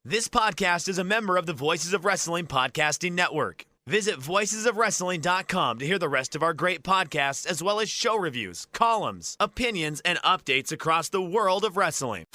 This podcast is a member of the Voices of Wrestling Podcasting Network. Visit voicesofwrestling.com to hear the rest of our great podcasts, as well as show reviews, columns, opinions, and updates across the world of wrestling.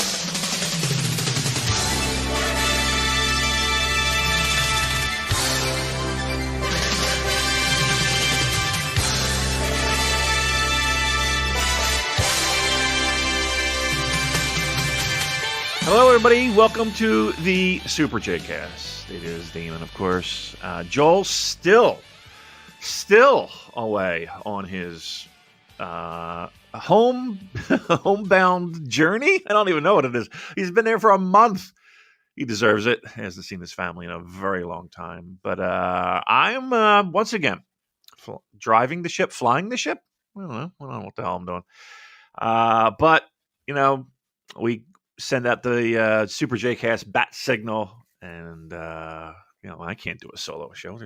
Hello, everybody. Welcome to the Super Jcast. It is Damon, of course. Joel still away on his homebound journey. I don't even know what it is. He's been there for a month. He deserves it. He hasn't seen his family in a very long time. But I'm once again driving the ship, flying the ship. I don't know what the hell I'm doing. But we send out the Super Jcast bat signal, and I can't do a solo show.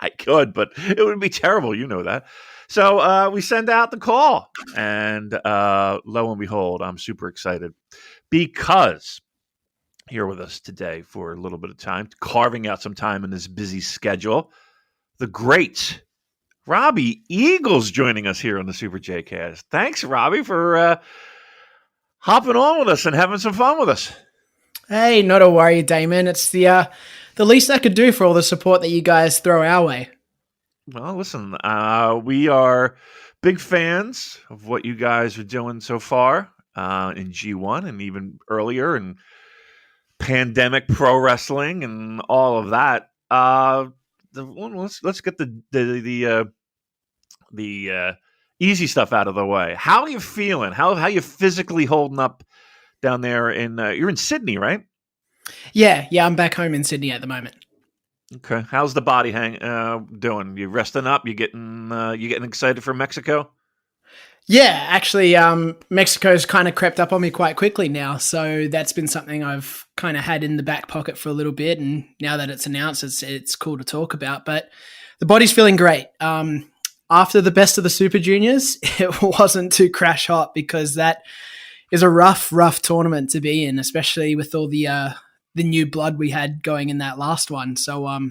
I could, but it would be terrible. You know that. So we send out the call, and lo and behold, I'm super excited because here with us today for a little bit of time, carving out some time in his busy schedule, the great Robbie Eagles joining us here on the Super Jcast. Thanks, Robbie, for hopping on with us and having some fun with us. Hey, not a worry, Damon. It's the least I could do for all the support that you guys throw our way. Well, listen, we are big fans of what you guys are doing so far in G1 and even earlier in pandemic pro wrestling and all of that. Let's get the easy stuff out of the way. How are you feeling? How you physically holding up down there you're in Sydney, right? Yeah, I'm back home in Sydney at the moment. Okay. How's the body doing? You resting up? You getting excited for Mexico? Yeah, actually, Mexico's kind of crept up on me quite quickly now. So that's been something I've kind of had in the back pocket for a little bit. And now that it's announced, it's cool to talk about. But the body's feeling great. After the best of the Super Juniors, it wasn't too crash hot because that is a rough tournament to be in, especially with all the new blood we had going in that last one. So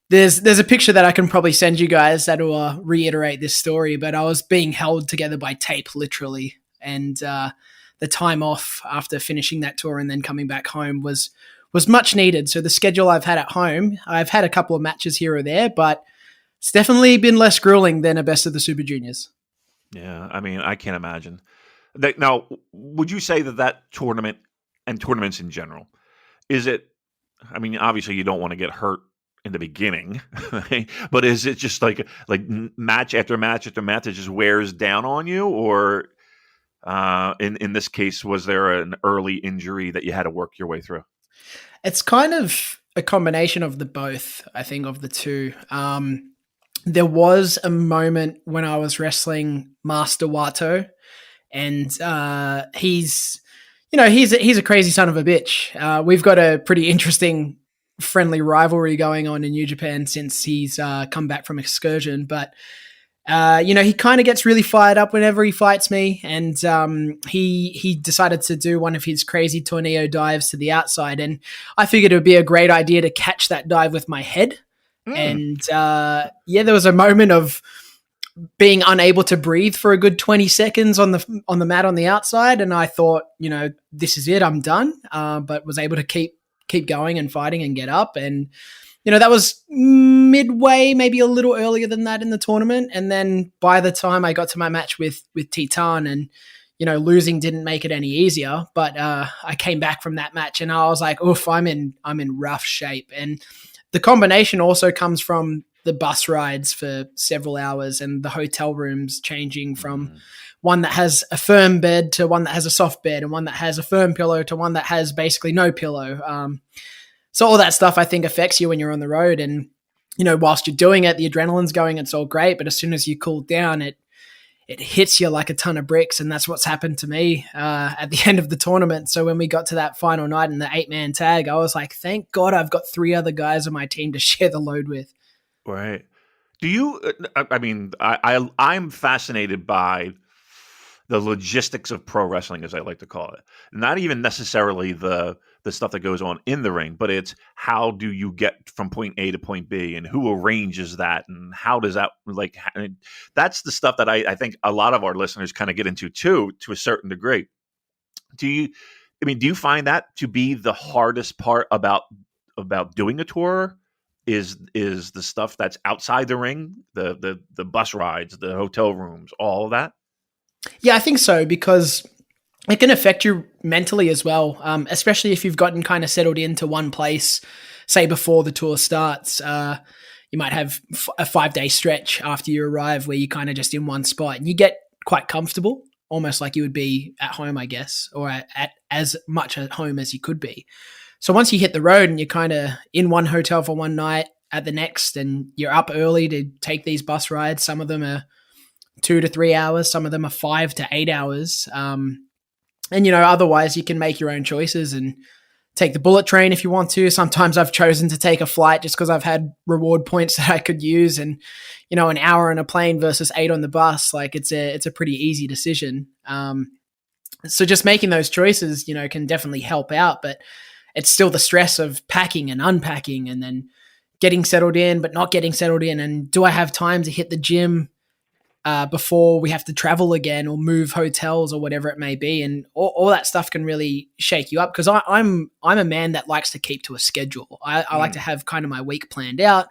there's a picture that I can probably send you guys that will reiterate this story, but I was being held together by tape, literally. And the time off after finishing that tour and then coming back home was much needed. So the schedule I've had at home, I've had a couple of matches here or there, but it's definitely been less grueling than a best of the Super Juniors. Yeah, I mean, I can't imagine. Now, would you say that tournament and tournaments in general, is it, I mean, obviously you don't want to get hurt in the beginning, right? But is it just like match after match after match, it just wears down on you? Or in this case, was there an early injury that you had to work your way through? It's kind of a combination of the both, I think, of the two. There was a moment when I was wrestling Master Wato, and he's a crazy son of a bitch. We've got a pretty interesting friendly rivalry going on in New Japan since he's come back from excursion. But he kind of gets really fired up whenever he fights me, and he decided to do one of his crazy tornado dives to the outside, and I figured it would be a great idea to catch that dive with my head. And there was a moment of being unable to breathe for a good 20 seconds on the mat on the outside, and I thought, this is it, I'm done. But was able to keep going and fighting and get up, and that was midway, maybe a little earlier than that in the tournament. And then by the time I got to my match with Titan, and losing didn't make it any easier, but I came back from that match and I was like, oof, I'm in rough shape. And the combination also comes from the bus rides for several hours and the hotel rooms changing from one that has a firm bed to one that has a soft bed, and one that has a firm pillow to one that has basically no pillow. So all that stuff I think affects you when you're on the road, and whilst you're doing it, the adrenaline's going, it's all great, but as soon as you cool down, it hits you like a ton of bricks. And that's what's happened to me at the end of the tournament. So when we got to that final night in the 8-man tag, I was like, thank God I've got 3 other guys on my team to share the load with. Right. Do you, I'm fascinated by the logistics of pro wrestling, as I like to call it. Not even necessarily the stuff that goes on in the ring, but it's how do you get from point A to point B, and who arranges that, and how does that that's the stuff that I think a lot of our listeners kind of get into too, to a certain degree. Do you find that to be the hardest part about doing a tour? Is the stuff that's outside the ring, the bus rides, the hotel rooms, all of that? Yeah, I think so, because it can affect you mentally as well, especially if you've gotten kind of settled into one place, say before the tour starts. You might have a 5-day stretch after you arrive where you're kind of just in one spot and you get quite comfortable, almost like you would be at home, I guess, or at as much at home as you could be. So once you hit the road and you're kind of in one hotel for one night, at the next, and you're up early to take these bus rides, some of them are 2 to 3 hours, some of them are 5 to 8 hours. And, otherwise you can make your own choices and take the bullet train if you want to. Sometimes I've chosen to take a flight just because I've had reward points that I could use, and, an hour on a plane versus 8 on the bus, like it's a pretty easy decision. So just making those choices, can definitely help out, but it's still the stress of packing and unpacking and then getting settled in, but not getting settled in. And do I have time to hit the gym before we have to travel again or move hotels or whatever it may be? And all that stuff can really shake you up, because I'm a man that likes to keep to a schedule. I like to have kind of my week planned out,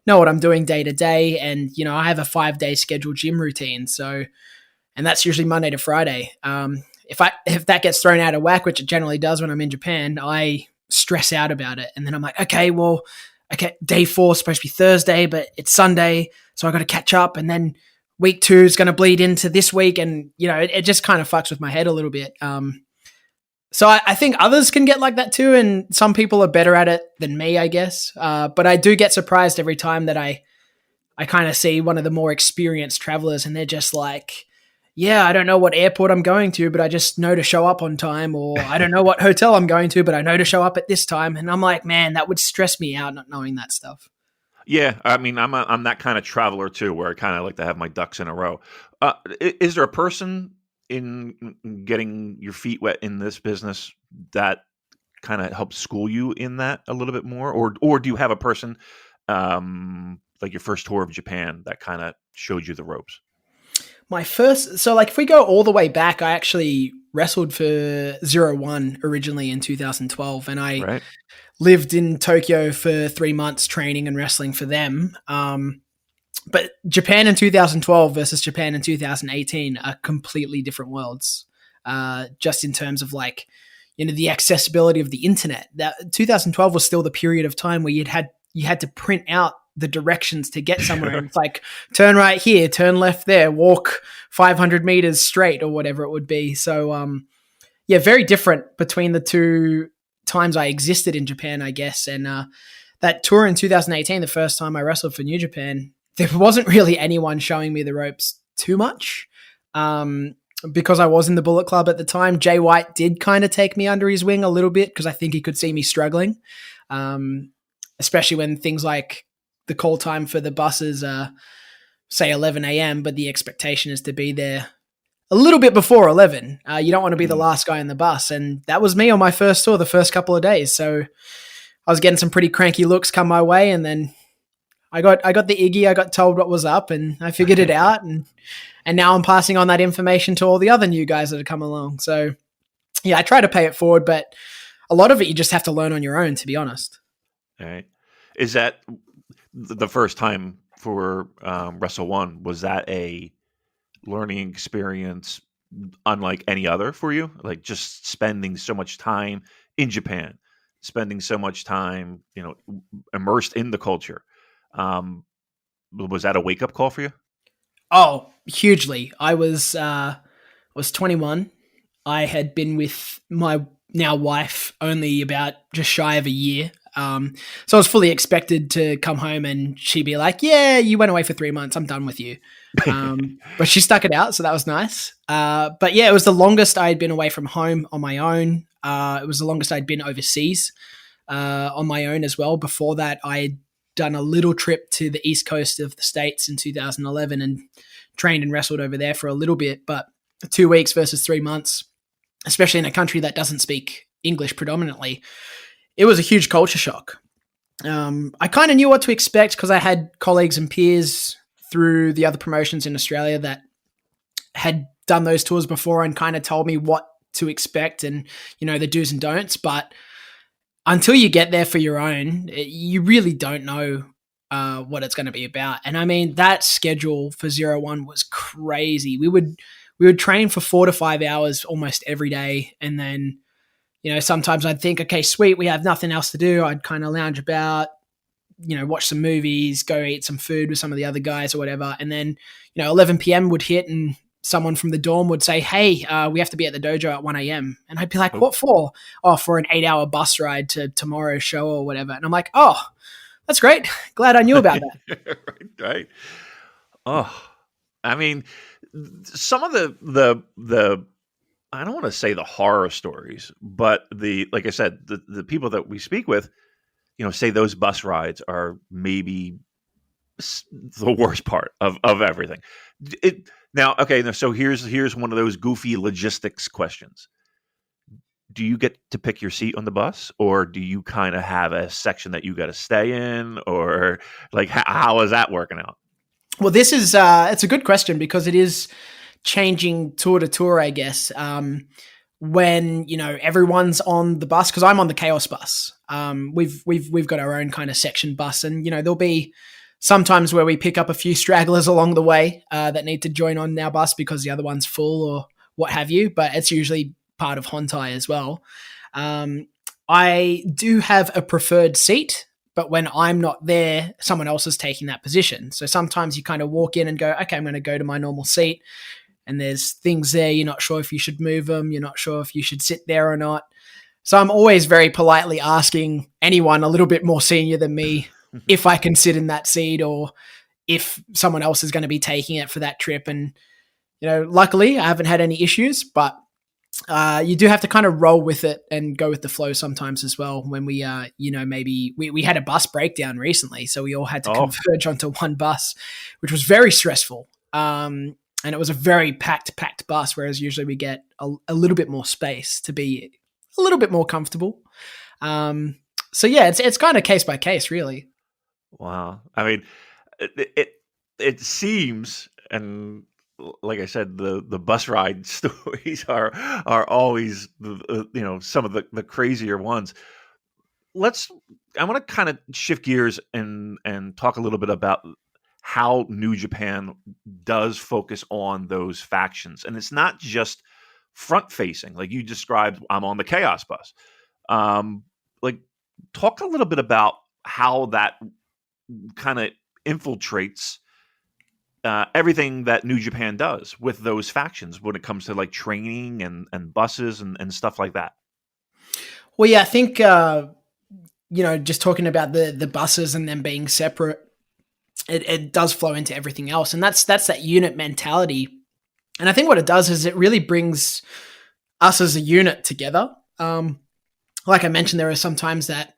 know what I'm doing day to day. And, I have a 5-day scheduled gym routine. So, and that's usually Monday to Friday. If that gets thrown out of whack, which it generally does when I'm in Japan, I stress out about it. And then I'm like, okay, day 4 is supposed to be Thursday, but it's Sunday, so I got to catch up. And then week 2 is going to bleed into this week, and it just kind of fucks with my head a little bit. So I think others can get like that too, and some people are better at it than me, I guess. But I do get surprised every time that I kind of see one of the more experienced travelers, and they're just like, yeah, I don't know what airport I'm going to, but I just know to show up on time, or I don't know what hotel I'm going to, but I know to show up at this time. And I'm like, man, that would stress me out not knowing that stuff. Yeah, I mean, I'm that kind of traveler too, where I kind of like to have my ducks in a row. Is there a person in getting your feet wet in this business that kind of helps school you in that a little bit more, or do you have a person like your first tour of Japan that kind of showed you the ropes? So if we go all the way back, I actually wrestled for 01 originally in 2012, and I lived in Tokyo for 3 months training and wrestling for them. But Japan in 2012 versus Japan in 2018 are completely different worlds, just in terms of the accessibility of the internet. That 2012 was still the period of time where you had to print out the directions to get somewhere. And it's like, turn right here, turn left there, walk 500 meters straight, or whatever it would be. So, very different between the two times I existed in Japan, I guess. And that tour in 2018, the first time I wrestled for New Japan, there wasn't really anyone showing me the ropes too much. Because I was in the Bullet Club at the time, Jay White did kind of take me under his wing a little bit, because I think he could see me struggling, especially when things like the call time for the buses are, say, 11 a.m., but the expectation is to be there a little bit before 11. You don't want to be the last guy in the bus. And that was me on my first tour, the first couple of days. So I was getting some pretty cranky looks come my way. And then I got the Iggy, I got told what was up, and I figured it out. And now I'm passing on that information to all the other new guys that have come along. So yeah, I try to pay it forward, but a lot of it you just have to learn on your own, to be honest. All right. Is that the first time for Wrestle One? Was that a learning experience unlike any other for you? Like, just spending so much time in Japan, spending so much time, immersed in the culture. Was that a wake up call for you? Oh, hugely. I was 21. I had been with my now wife only about just shy of a year. So I was fully expected to come home and she'd be like, yeah, you went away for 3 months, I'm done with you. But she stuck it out, so that was nice. But yeah, it was the longest I had been away from home on my own. It was the longest I'd been overseas on my own as well. Before that, I had done a little trip to the east coast of the States in 2011 and trained and wrestled over there for a little bit. But 2 weeks versus 3 months, especially in a country that doesn't speak English predominantly, it was a huge culture shock. I kind of knew what to expect because I had colleagues and peers through the other promotions in Australia that had done those tours before and kind of told me what to expect and, the do's and don'ts. But until you get there for your own, you really don't know what it's going to be about. And I mean, that schedule for 01 was crazy. We would train for 4 to 5 hours almost every day. And then, sometimes I'd think, okay, sweet, we have nothing else to do. I'd kind of lounge about, watch some movies, go eat some food with some of the other guys or whatever. And then, 11 p.m. would hit and someone from the dorm would say, hey, we have to be at the dojo at 1 a.m. And I'd be like, what for? Oh, for an 8-hour bus ride to tomorrow's show or whatever. And I'm like, oh, that's great. Glad I knew about that. Right. Oh, I mean, some of the I don't want to say the horror stories, but like I said, the people that we speak with, say those bus rides are maybe the worst part of everything. So here's one of those goofy logistics questions. Do you get to pick your seat on the bus, or do you kind of have a section that you got to stay in, or like how is that working out? Well, this is it's a good question because it is changing tour to tour, I guess. When everyone's on the bus, because I'm on the Chaos bus. We've got our own kind of section bus, and there'll be sometimes where we pick up a few stragglers along the way that need to join on our bus because the other one's full or what have you. But it's usually part of Hontai as well. I do have a preferred seat, but when I'm not there, someone else is taking that position. So sometimes you kind of walk in and go, okay, I'm going to go to my normal seat. And there's things there. You're not sure if you should move them. You're not sure if you should sit there or not. So I'm always very politely asking anyone a little bit more senior than me if I can sit in that seat or if someone else is going to be taking it for that trip. And, luckily I haven't had any issues, but you do have to kind of roll with it and go with the flow sometimes as well. When we, maybe we had a bus breakdown recently, so we all had to converge onto one bus, which was very stressful. And it was a very packed bus, whereas usually we get a little bit more space to be a little bit more comfortable. So yeah, it's kind of case by case, really. Wow. I mean, it seems, and like I said, the bus ride stories are always some of the crazier ones. I want to kind of shift gears and talk a little bit about how New Japan does focus on those factions, and it's not just front facing like you described. I'm on the Chaos bus. Talk a little bit about how that kind of infiltrates everything that New Japan does with those factions when it comes to like training and buses and stuff like that. Well, yeah, I think, just talking about the buses and them being separate, it does flow into everything else. And that's that unit mentality. And I think what it does is it really brings us as a unit together. Like I mentioned, there are some times that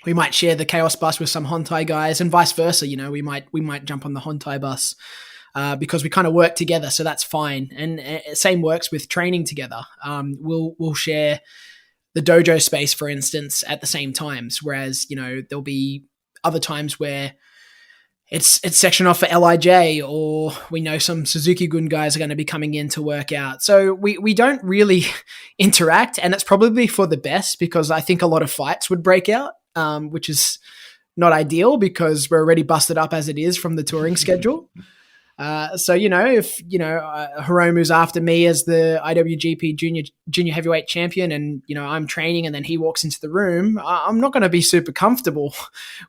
we might share the Chaos bus with some Hontai guys and vice versa. We might jump on the Hontai bus because we kind of work together. So that's fine. And same works with training together. We'll share the dojo space, for instance, at the same times. Whereas, there'll be other times where it's sectioned off for LIJ, or we know some Suzuki-gun guys are going to be coming in to work out. So we don't really interact, and it's probably for the best because I think a lot of fights would break out, which is not ideal because we're already busted up as it is from the touring schedule. So, if, Hiromu's after me as the IWGP junior heavyweight champion and, I'm training and then he walks into the room, I'm not going to be super comfortable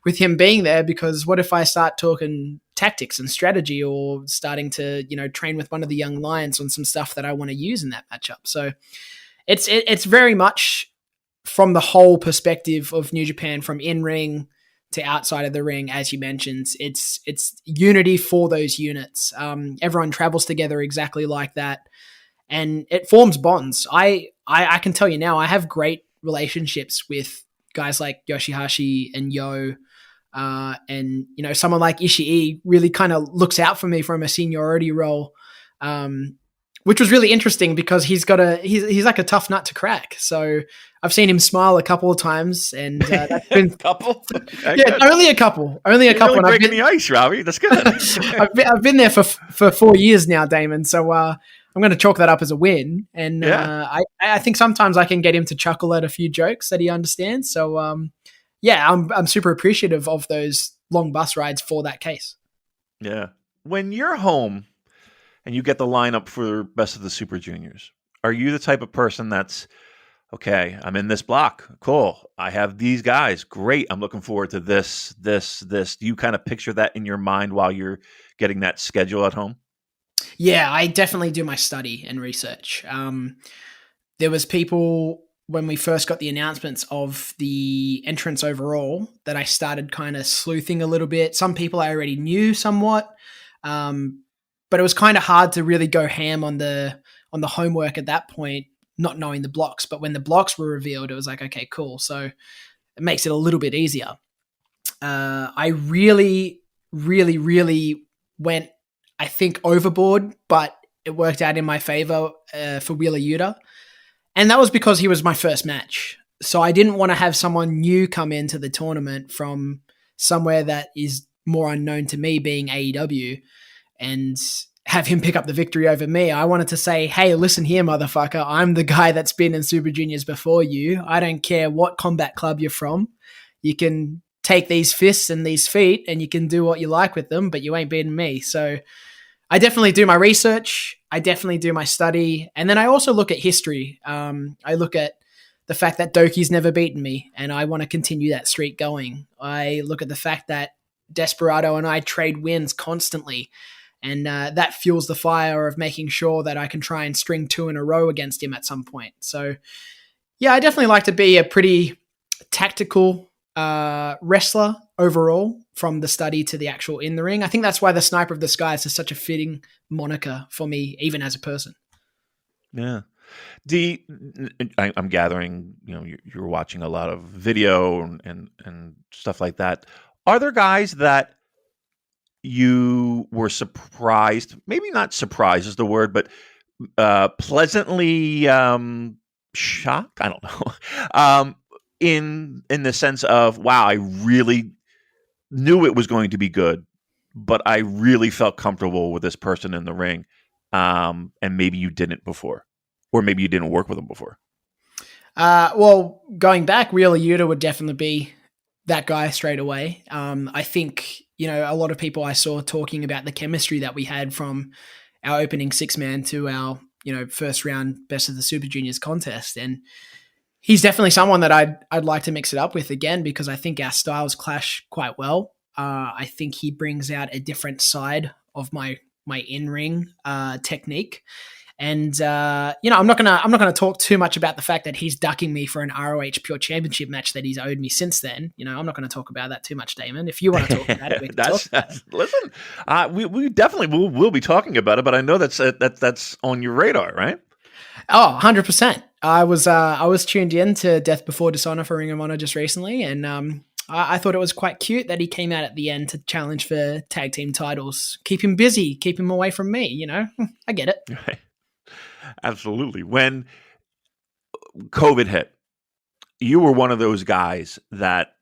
with him being there because what if I start talking tactics and strategy or starting to, train with one of the young lions on some stuff that I want to use in that matchup. So it's very much from the whole perspective of New Japan, from in-ring to outside of the ring, as you mentioned. It's unity for those units. Everyone travels together exactly like that, and it forms bonds. I can tell you now, I have great relationships with guys like Yoshihashi and Yo, and someone like Ishii really kind of looks out for me from a seniority role. which was really interesting because he's like a tough nut to crack. So I've seen him smile a couple of times, and that's been couple. Okay, yeah, good. only a couple. You're And breaking the ice, Robbie. That's good. I've been there for 4 years now, Damon. So I'm going to chalk that up as a win. And Yeah. I think sometimes I can get him to chuckle at a few jokes that he understands. So yeah, I'm super appreciative of those long bus rides for that case. Yeah. When you're home and you get the lineup for Best of the Super Juniors, are you the type of person that's, okay, I'm in this block. Cool. I have these guys. Great. I'm looking forward to this. Do you kind of picture that in your mind while you're getting that schedule at home? Yeah, I definitely do my study and research. There was people when we first got the announcements of the entrance overall that I started kind of sleuthing a little bit. Some people I already knew somewhat, but it was kind of hard to really go ham on the homework at that point, not knowing the blocks. But when the blocks were revealed, it was like, okay, cool. So it makes it a little bit easier. I really, really, really went, I think, overboard, but it worked out in my favor for Wheeler Yuta. And that was because he was my first match. So I didn't want to have someone new come into the tournament from somewhere that is more unknown to me, being AEW, and have him pick up the victory over me. I wanted to say, hey, listen here, motherfucker. I'm the guy that's been in Super Juniors before you. I don't care what combat club you're from. You can take these fists and these feet and you can do what you like with them, but you ain't beating me. So I definitely do my research. I definitely do my study. And then I also look at history. I look at the fact that Doki's never beaten me, and I want to continue that streak going. I look at the fact that Desperado and I trade wins constantly, and that fuels the fire of making sure that I can try and string 2 in a row against him at some point. So, yeah, I definitely like to be a pretty tactical wrestler overall, from the study to the actual in the ring. I think that's why the Sniper of the Skies is such a fitting moniker for me, even as a person. Yeah. I'm gathering, you're watching a lot of video and stuff like that. Are there guys that you were surprised, maybe not surprised is the word, but pleasantly shocked? I don't know. In the sense of, wow, I really knew it was going to be good, but I really felt comfortable with this person in the ring. And maybe you didn't before, or maybe you didn't work with them before. Well, going back, Wheeler Yuta would definitely be that guy straight away. I think, a lot of people I saw talking about the chemistry that we had from our opening 6-man to our, first round Best of the Super Juniors contest. And he's definitely someone that I'd like to mix it up with again, because I think our styles clash quite well. I think he brings out a different side of my in-ring technique. And I'm not gonna talk too much about the fact that he's ducking me for an ROH Pure Championship match that he's owed me since then. I'm not going to talk about that too much, Damon. If you want to talk about it, we can talk about it. Listen, we definitely will be talking about it, but I know that's on your radar, right? Oh, 100%. I was tuned in to Death Before Dishonor for Ring of Honor just recently, and I thought it was quite cute that he came out at the end to challenge for tag team titles. Keep him busy, keep him away from me. I get it. Right. Absolutely. When COVID hit, you were one of those guys that,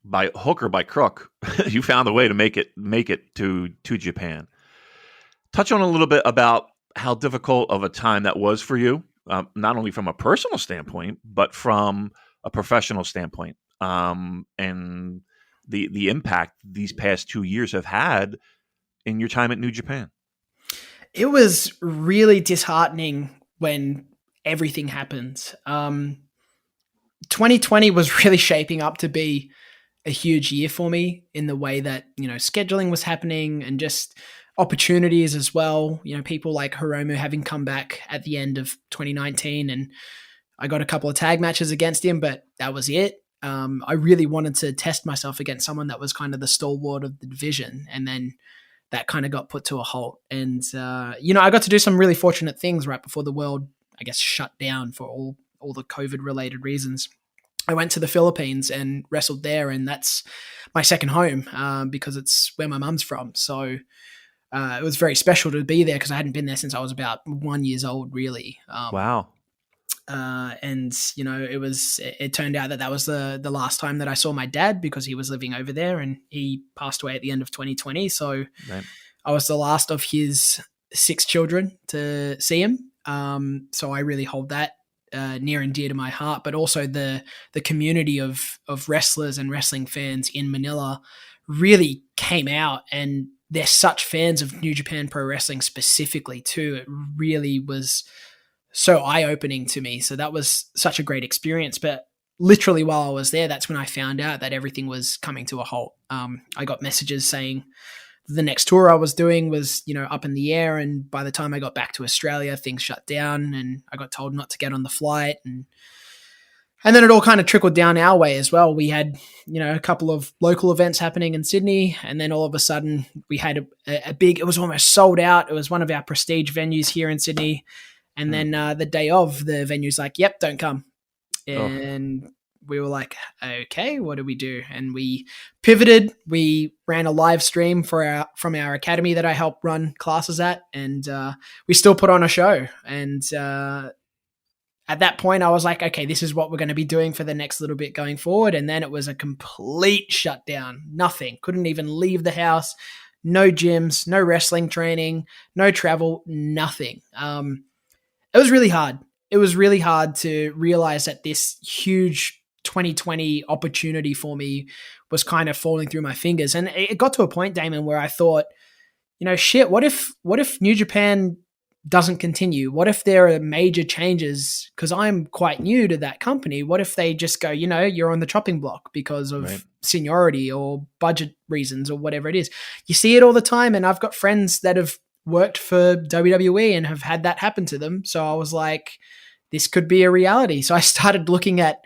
by hook or by crook, you found a way to make it to Japan. Touch on a little bit about how difficult of a time that was for you, not only from a personal standpoint, but from a professional standpoint, and the impact these past 2 years have had in your time at New Japan. It was really disheartening when everything happened. 2020 was really shaping up to be a huge year for me in the way that, scheduling was happening and just opportunities as well. People like Hiromu having come back at the end of 2019, and I got a couple of tag matches against him, but that was it. I really wanted to test myself against someone that was kind of the stalwart of the division, and then that kind of got put to a halt. And, I got to do some really fortunate things right before the world, I guess, shut down for all the COVID related reasons. I went to the Philippines and wrestled there, and that's my second home because it's where my mum's from. So it was very special to be there because I hadn't been there since I was about 1 year old, really. Wow. And it turned out that was the last time that I saw my dad because he was living over there and he passed away at the end of 2020. So Right. I was the last of his 6 children to see him. So I really hold that near and dear to my heart, but also the community of wrestlers and wrestling fans in Manila really came out, and they're such fans of New Japan Pro Wrestling specifically too. It really was so eye-opening to me. So that was such a great experience. But literally while I was there, that's when I found out that everything was coming to a halt. I got messages saying the next tour I was doing was, up in the air. And by the time I got back to Australia, things shut down and I got told not to get on the flight. And then it all kind of trickled down our way as well. We had, a couple of local events happening in Sydney. And then all of a sudden we had a big, it was almost sold out. It was one of our prestige venues here in Sydney. And then the day of, the venue's like, yep, don't come. And we were like, okay, what do we do? And we pivoted. We ran a live stream from our academy that I helped run classes at. And we still put on a show. And at that point, I was like, okay, this is what we're going to be doing for the next little bit going forward. And then it was a complete shutdown. Nothing. Couldn't even leave the house. No gyms, no wrestling training, no travel, nothing. It was really hard. It was really hard to realize that this huge 2020 opportunity for me was kind of falling through my fingers. And it got to a point, Damon, where I thought, shit, what if New Japan doesn't continue? What if there are major changes? Because I'm quite new to that company. What if they just go, you're on the chopping block because of seniority or budget reasons or whatever it is? You see it all the time. And I've got friends that have worked for WWE and have had that happen to them. So I was like, this could be a reality. So I started looking at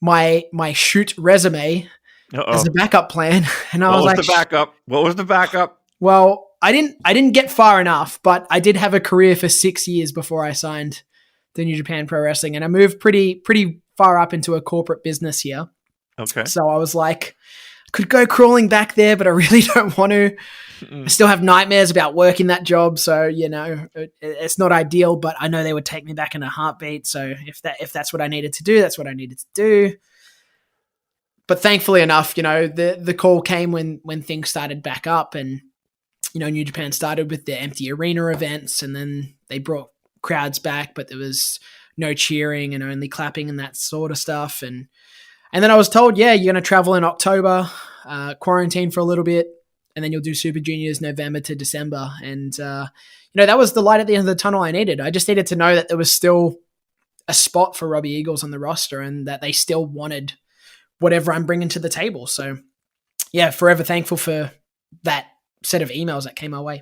my shoot resume as a backup plan. And I was like, what was the backup? Well, I didn't get far enough, but I did have a career for 6 years before I signed to New Japan Pro Wrestling. And I moved pretty far up into a corporate business here. Okay. So I was like, I could go crawling back there, but I really don't want to. I still have nightmares about working that job. So, it's not ideal, but I know they would take me back in a heartbeat. So if that's what I needed to do, that's what I needed to do. But thankfully enough, the call came when things started back up and, New Japan started with the empty arena events and then they brought crowds back, but there was no cheering and only clapping and that sort of stuff. And then I was told, yeah, you're going to travel in October, quarantine for a little bit, and then you'll do Super Juniors November to December. And, that was the light at the end of the tunnel I needed. I just needed to know that there was still a spot for Robbie Eagles on the roster and that they still wanted whatever I'm bringing to the table. So, yeah, forever thankful for that set of emails that came our way.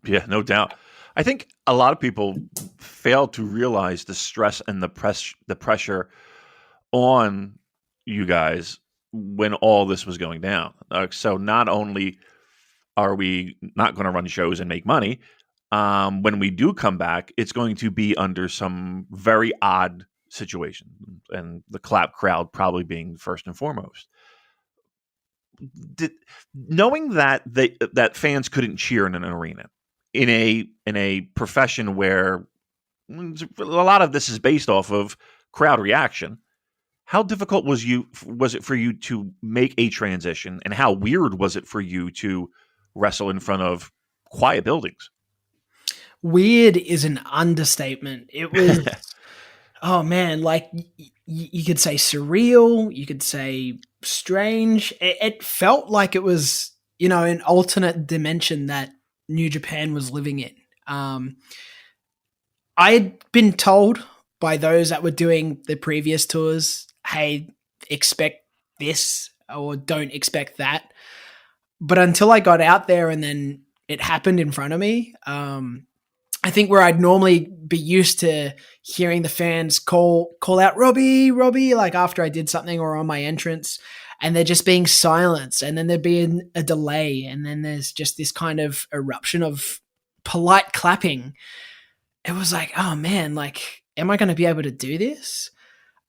Yeah, no doubt. I think a lot of people fail to realize the stress and the pressure on you guys when all this was going down. So not only are we not going to run shows and make money, when we do come back, it's going to be under some very odd situation, and the clap crowd probably being first and foremost. Knowing that that fans couldn't cheer in an arena in a profession where a lot of this is based off of crowd reaction, how difficult was it for you to make a transition, and how weird was it for you to wrestle in front of quiet buildings? Weird is an understatement. It was, oh man, like you could say surreal, you could say strange. It felt like it was, an alternate dimension that New Japan was living in. I had been told by those that were doing the previous tours, hey, expect this or don't expect that. But until I got out there and then it happened in front of me, I think where I'd normally be used to hearing the fans call out Robbie, like after I did something or on my entrance, and they're just being silenced, and then there'd be a delay, and then there's just this kind of eruption of polite clapping. It was like, oh man, like, am I going to be able to do this?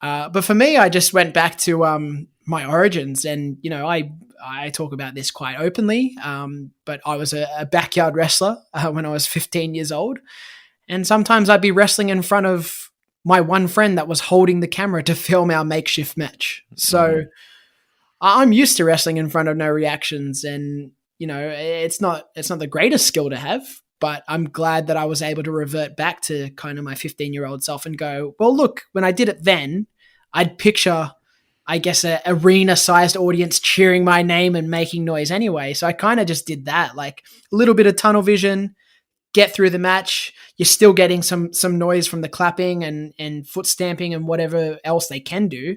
But for me, I just went back to my origins, and I I talk about this quite openly, but I was a backyard wrestler when I was 15 years old. And sometimes I'd be wrestling in front of my one friend that was holding the camera to film our makeshift match. So I'm used to wrestling in front of no reactions, and it's not the greatest skill to have, but I'm glad that I was able to revert back to kind of my 15-year-old self and go, well, look, when I did it then, I'd picture, I guess, a arena-sized audience cheering my name and making noise anyway. So I kind of just did that, like a little bit of tunnel vision, get through the match. You're still getting some noise from the clapping and foot stamping and whatever else they can do.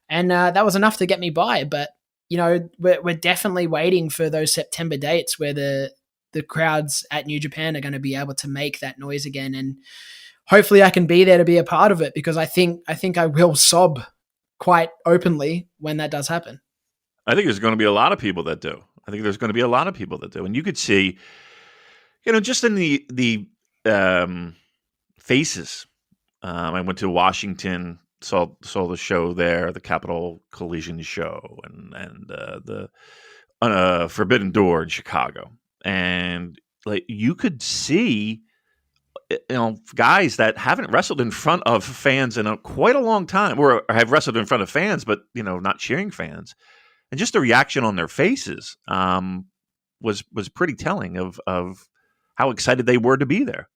And that was enough to get me by. But, we're definitely waiting for those September dates where the crowds at New Japan are going to be able to make that noise again. And hopefully I can be there to be a part of it, because I think I will sob quite openly when that does happen. I think there's going to be a lot of people that do. And you could see, just in the faces. I went to Washington, saw the show there, the Capital Collision show, and the Forbidden Door in Chicago, and like you could see, guys that haven't wrestled in front of fans in quite a long time, or have wrestled in front of fans, but not cheering fans, and just the reaction on their faces was pretty telling of how excited they were to be there.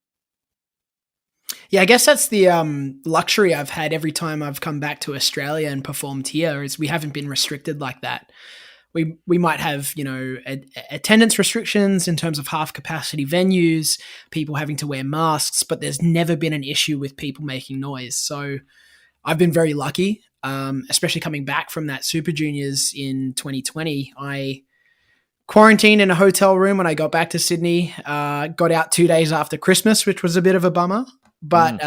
Yeah, I guess that's the luxury I've had every time I've come back to Australia and performed here, is we haven't been restricted like that. We might have, attendance restrictions in terms of half capacity venues, people having to wear masks, but there's never been an issue with people making noise. So I've been very lucky, especially coming back from that Super Juniors in 2020. I quarantined in a hotel room when I got back to Sydney, got out 2 days after Christmas, which was a bit of a bummer. But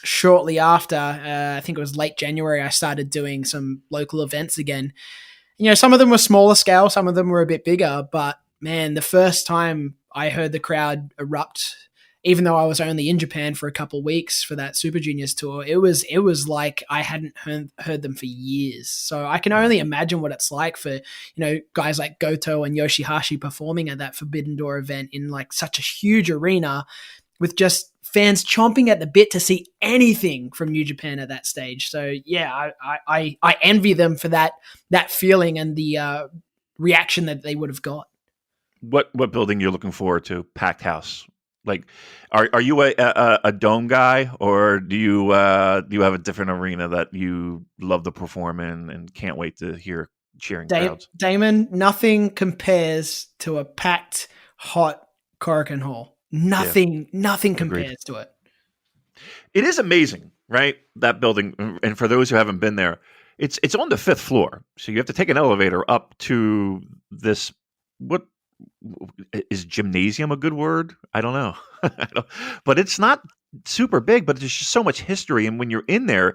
shortly after, I think it was late January, I started doing some local events again. Some of them were smaller scale, some of them were a bit bigger. But man, the first time I heard the crowd erupt, even though I was only in Japan for a couple of weeks for that Super Juniors tour, it was like I hadn't heard them for years. So I can only imagine what it's like for, guys like Goto and Yoshihashi performing at that Forbidden Door event in like such a huge arena with just fans chomping at the bit to see anything from New Japan at that stage. So yeah, I envy them for that feeling and the reaction that they would have got. What building you're looking forward to? Packed house. Like, are you a dome guy, or do you have a different arena that you love to perform in and can't wait to hear cheering crowds? Damon, nothing compares to a packed, hot Korakuen Hall. Nothing compares to it. It is amazing, right? That building, and for those who haven't been there, it's on the 5th floor, so you have to take an elevator up to this. What is gymnasium a good word? I don't know, but it's not super big. But there's just so much history, and when you're in there,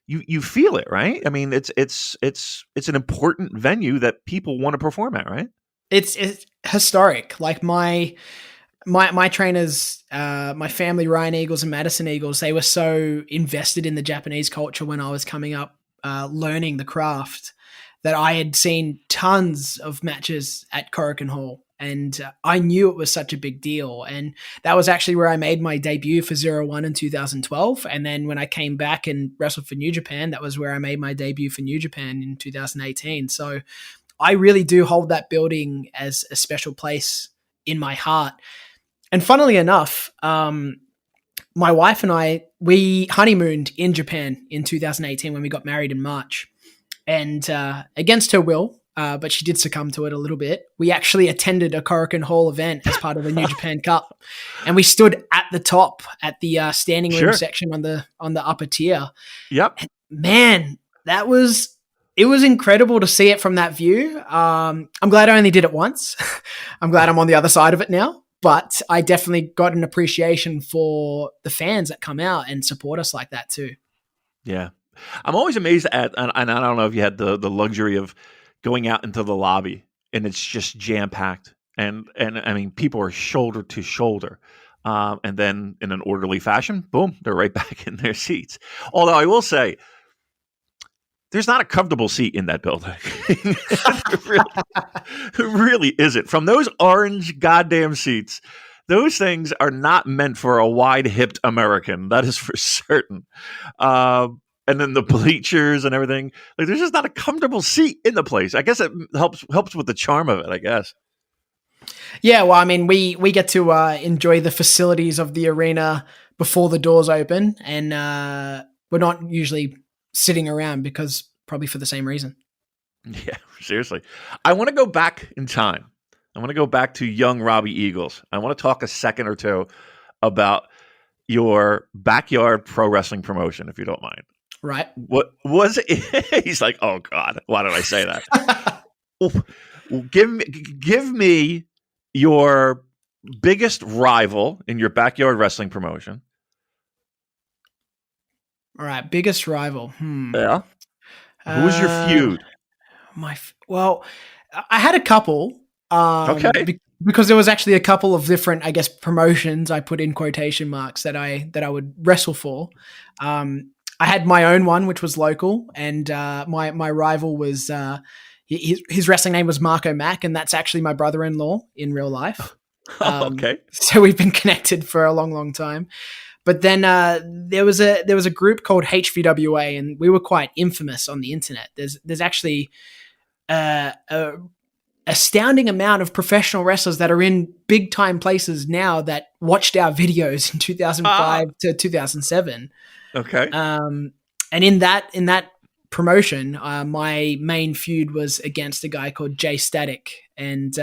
you feel it, right? I mean, it's an important venue that people want to perform at, right? It's historic. Like my trainers, my family, Ryan Eagles and Madison Eagles, they were so invested in the Japanese culture when I was coming up, learning the craft, that I had seen tons of matches at Korakuen Hall, and I knew it was such a big deal. And that was actually where I made my debut for 01 in 2012. And then when I came back and wrestled for New Japan, that was where I made my debut for New Japan in 2018. So I really do hold that building as a special place in my heart. And funnily enough, my wife and I, we honeymooned in Japan in 2018 when we got married in March. And against her will, but she did succumb to it a little bit, we actually attended a Korakuen Hall event as part of the New Japan Cup. And we stood at the top, at the standing room section on the upper tier. Yep. And man, it was incredible to see it from that view. I'm glad I only did it once. I'm glad I'm on the other side of it now. But I definitely got an appreciation for the fans that come out and support us like that too. Yeah. I'm always amazed at, and I don't know if you had the luxury of going out into the lobby and it's just jam-packed. And I mean, people are shoulder to shoulder. And then in an orderly fashion, boom, they're right back in their seats. Although I will say, there's not a comfortable seat in that building. It really isn't. From those orange goddamn seats, those things are not meant for a wide-hipped American. That is for certain. And then the bleachers and everything. Like, there's just not a comfortable seat in the place. I guess it helps with the charm of it, I guess. Yeah, well, I mean, we get to enjoy the facilities of the arena before the doors open, and we're not usually sitting around because probably for the same reason. Yeah, seriously. I want to go back in time. I want to go back to young Robbie Eagles. I want to talk a second or two about your backyard pro wrestling promotion, if you don't mind. Right. What was it? He's like, oh God, why did I say that? Give me your biggest rival in your backyard wrestling promotion. All right, biggest rival. Yeah. Who was your feud? Well, I had a couple. Okay. Because there was actually a couple of different, I guess, promotions I put in quotation marks that I would wrestle for. I had my own one, which was local, and my rival was his wrestling name was Marco Mack, and that's actually my brother-in-law in real life. Okay. So we've been connected for a long, long time. But then there was a group called HVWA, and we were quite infamous on the internet. There's actually a astounding amount of professional wrestlers that are in big time places now that watched our videos in 2005 to 2007. Okay. And in that promotion, my main feud was against a guy called Jay Static, and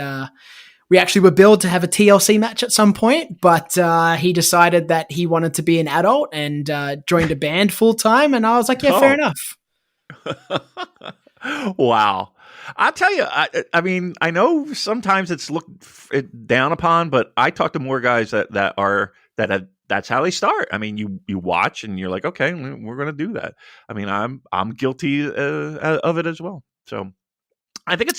we actually were billed to have a TLC match at some point, but he decided that he wanted to be an adult and joined a band full time, and I was like, yeah, fair enough. Wow. I'll tell you, I mean, I know sometimes it's looked down upon, but I talk to more guys that's how they start. I mean, you watch and you're like, okay, we're going to do that. I mean, I'm guilty of it as well. So I think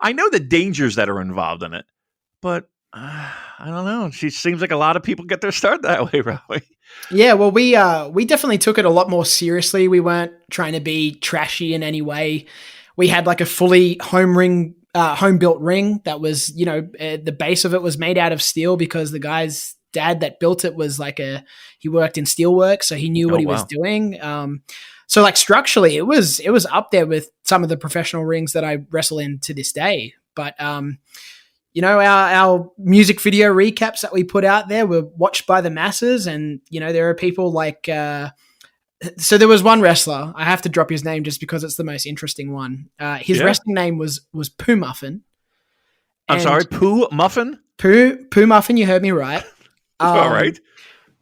I know the dangers that are involved in it, but I don't know. She seems like a lot of people get their start that way, Robbie. Yeah, well, we definitely took it a lot more seriously. We weren't trying to be trashy in any way. We had like a fully home built ring that was, the base of it was made out of steel because the guy's dad that built it was he worked in steelwork, so he knew what he was doing. So like structurally, it was up there with some of the professional rings that I wrestle in to this day. But our music video recaps that we put out there were watched by the masses, and there are people like. So there was one wrestler. I have to drop his name just because it's the most interesting one. His wrestling name was Poo Muffin. I'm sorry, Poo Muffin? Poo Muffin, you heard me right. All right.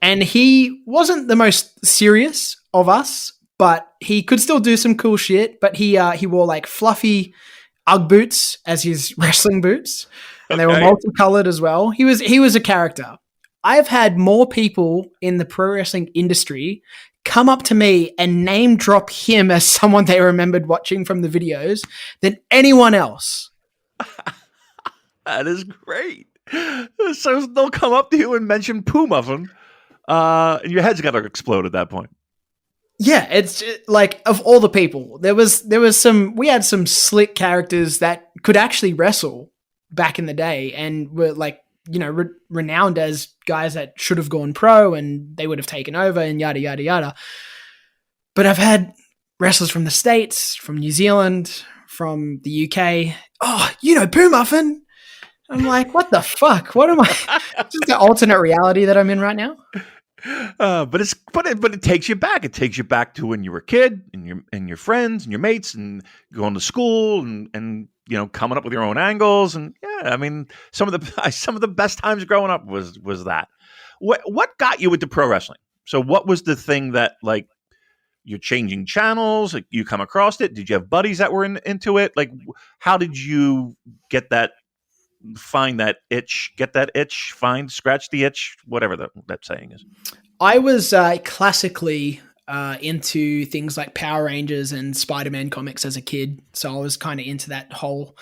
And he wasn't the most serious of us, but he could still do some cool shit. But he wore like fluffy Ugg boots as his wrestling boots, and they were multicolored as well. He was a character. I've had more people in the pro wrestling industry come up to me and name drop him as someone they remembered watching from the videos than anyone else. That is great. So they'll come up to you and mention Poo Muffin, and your head's got to explode at that point. Yeah, it's like of all the people, we had some slick characters that could actually wrestle back in the day and were like, renowned as guys that should have gone pro and they would have taken over and yada, yada, yada. But I've had wrestlers from the States, from New Zealand, from the UK. Oh, Poo Muffin. I'm like, what the fuck? What am I? Is this the alternate reality that I'm in right now? But it takes you back. It takes you back to when you were a kid and your friends and your mates and going to school and coming up with your own angles. And yeah, I mean, some of the best times growing up was that. What got you into pro wrestling? So what was the thing that, like, you're changing channels, like, you come across it? Did you have buddies that were into it? Like, how did you get that? Find that itch, get that itch, scratch the itch, whatever that saying is. I was classically into things like Power Rangers and Spider-Man comics as a kid. So I was kind of into that whole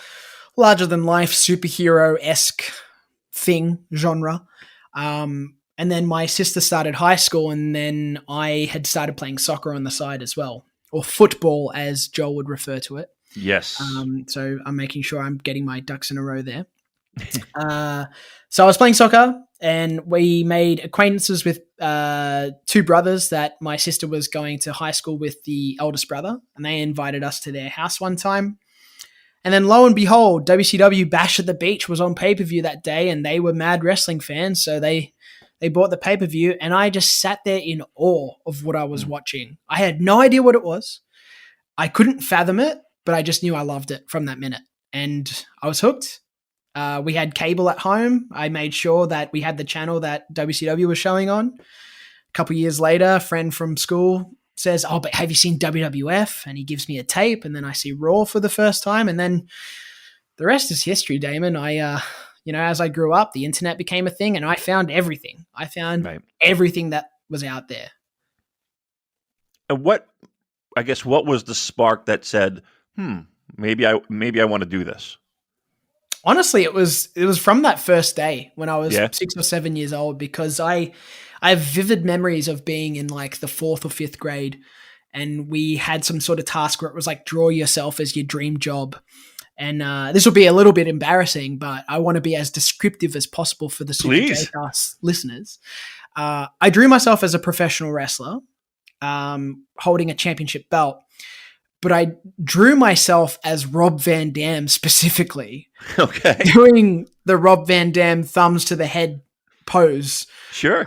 larger than life superhero-esque genre. And then my sister started high school, and then I had started playing soccer on the side as well. or football, as Joel would refer to it. Yes. So I'm making sure I'm getting my ducks in a row there. So I was playing soccer, and we made acquaintances with two brothers that my sister was going to high school with the eldest brother, and they invited us to their house one time. And then lo and behold, WCW Bash at the Beach was on pay-per-view that day, and they were mad wrestling fans, so they bought the pay-per-view, and I just sat there in awe of what I was watching. I had no idea what it was. I couldn't fathom it, but I just knew I loved it from that minute, and I was hooked. We had cable at home. I made sure that we had the channel that WCW was showing on. A couple years later, a friend from school says, "Oh, but have you seen WWF?" And he gives me a tape, and then I see Raw for the first time, and then the rest is history, Damon. As I grew up, the internet became a thing, and I found everything. I found everything that was out there. And what was the spark that said, maybe I want to do this? Honestly, it was from that first day when I was 6 or 7 years old, because I have vivid memories of being in like the 4th or 5th grade, and we had some sort of task where it was like, draw yourself as your dream job. And this will be a little bit embarrassing, but I want to be as descriptive as possible for the Super Jrs listeners. I drew myself as a professional wrestler, holding a championship belt. But I drew myself as Rob Van Dam specifically. Okay. Doing the Rob Van Dam thumbs to the head pose. Sure.